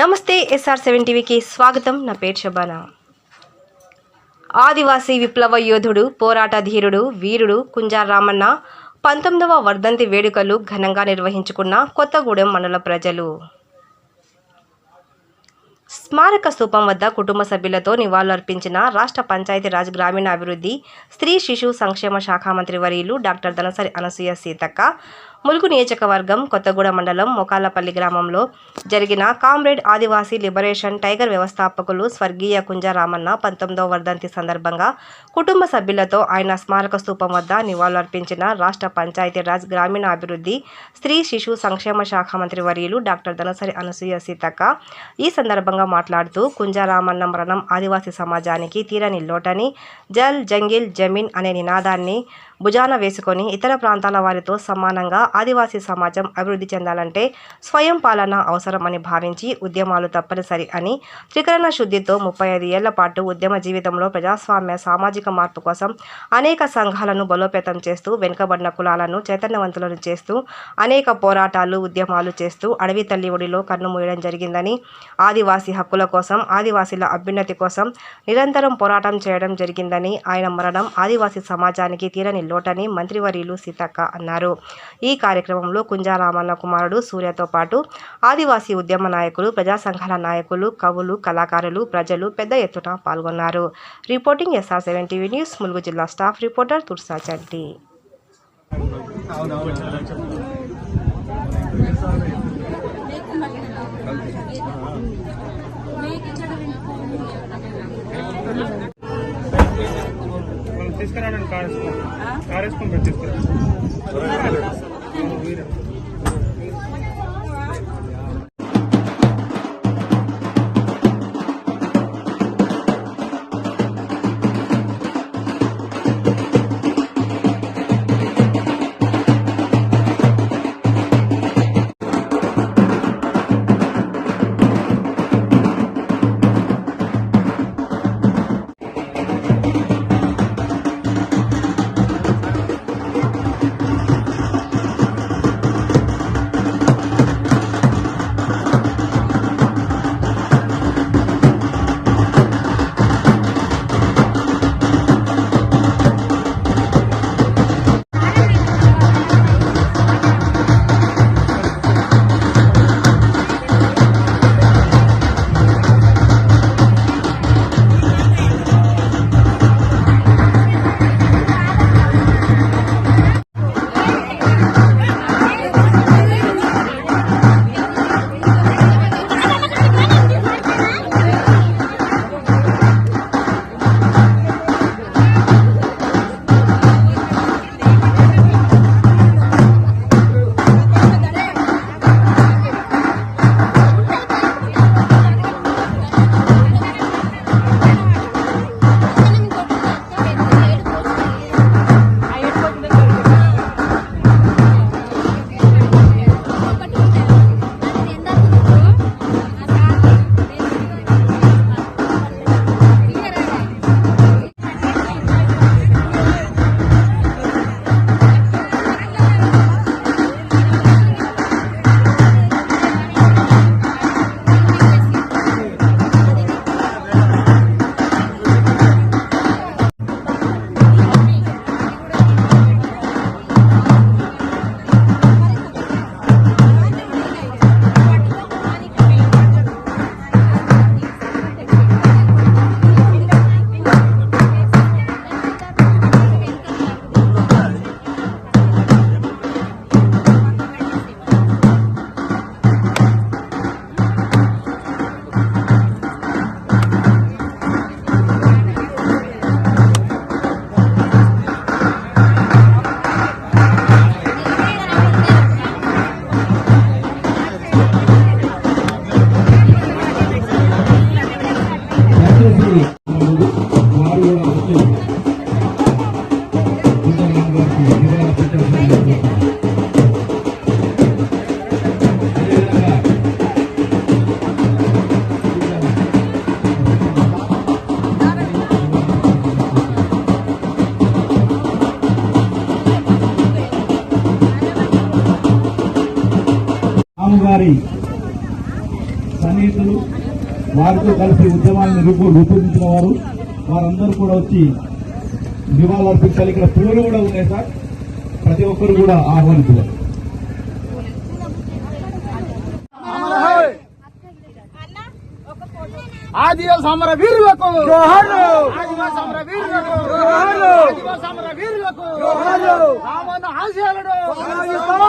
నమస్తే SR7 టీవీకి స్వాగతం. నా పేరు శబానా. ఆదివాసీ విప్లవ యోధుడు, పోరాట ధీరుడు, వీరుడు కుంజార రామన్న 19వ వర్ధంతి వేడుకలు ఘనంగా నిర్వహించుకున్న కొత్తగూడెం మండల ప్రజలు. స్మారక స్థూపం వద్ద కుటుంబ సభ్యులతో నివాళులర్పించిన రాష్ట్ర పంచాయతీరాజ్ గ్రామీణాభివృద్ధి, స్త్రీ శిశు సంక్షేమ శాఖ మంత్రి వర్యులు డాక్టర్ ధనసరి అనసూయ సీతక్క, ములుగు నియోజకవర్గం కొత్తగూడెం మండలం మొకాలపల్లి గ్రామంలో జరిగిన కామ్రేడ్ ఆదివాసీ లిబరేషన్ టైగర్ వ్యవస్థాపకులు స్వర్గీయ కుంజార రామన్న 19వ వర్ధంతి సందర్భంగా కుటుంబ సభ్యులతో ఆయన స్మారక స్థూపం వద్ద నివాళులర్పించిన రాష్ట్ర పంచాయతీరాజ్ గ్రామీణాభివృద్ధి, స్త్రీ శిశు సంక్షేమ శాఖ మంత్రి వర్యులు డాక్టర్ ధనసరి అనసూయ సీతక్క ఈ సందర్భంగా మాట్లాడుతూ కుంజార రామన్న మరణం ఆదివాసీ సమాజానికి తీరని లోటని, జల్ జంగిల్ జమీన్ అనే నినాదాన్ని భుజాన వేసుకొని ఇతర ప్రాంతాల వారితో సమానంగా ఆదివాసీ సమాజం అభివృద్ధి చెందాలంటే స్వయం పాలన అవసరం అని భావించి ఉద్యమాలు తప్పనిసరి అని, త్రికరణ శుద్ధితో 35 ఏళ్ల పాటు ఉద్యమ జీవితంలో ప్రజాస్వామ్య సామాజిక మార్పు కోసం అనేక సంఘాలను బలోపేతం చేస్తూ, వెనుకబడిన కులాలను చైతన్యవంతులను చేస్తూ, అనేక పోరాటాలు ఉద్యమాలు చేస్తూ అడవి తల్లి ఒడిలో కన్నుమూయడం జరిగిందని, ఆదివాసీ హక్కుల కోసం, ఆదివాసీల అభ్యున్నతి కోసం నిరంతరం పోరాటం చేయడం జరిగిందని, ఆయన మరణం ఆదివాసీ సమాజానికి తీరని లోటని మంత్రివర్యులు సీతక్క అన్నారు. ఈ కార్యక్రమంలో కుంజార రామన్న కుమారుడు సూర్యతో పాటు ఆదివాసీ ఉద్యమ నాయకులు, ప్రజా సంఘాల నాయకులు, కవులు, కళాకారులు, ప్రజలు పెద్ద ఎత్తున పాల్గొన్నారు. Reporting SR7 TV news, Mulugu జిల్లా స్టాఫ్ రిపోర్టర్ తుర్సా చంటి. తీసుకురావడానికి కార్ వేసుకొని తీసుకురా. గారి సన్నిహితులు, వారితో కలిసి ఉద్యమాలను రూపొందించిన వారందరూ కూడా వచ్చి నివాళులు అర్పించాలి. ఇక్కడ పూలు కూడా ఉన్నాయి సార్, ప్రతి ఒక్కరు కూడా ఆహ్వానితులు. ఆదివాసీ సమర వీరులకు జోహార్లు, ఆదివాసీ సమర వీరులకు జోహార్లు, ఆదివాసీ సమర వీరులకు జోహార్లు. రామన్న ఆశయాలను కొనసాగిస్తాం,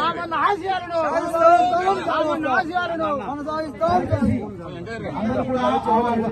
రామన్న ఆశయాలను కొనసాగిస్తాం, రామన్న ఆశయాలను కొనసాగిస్తాం.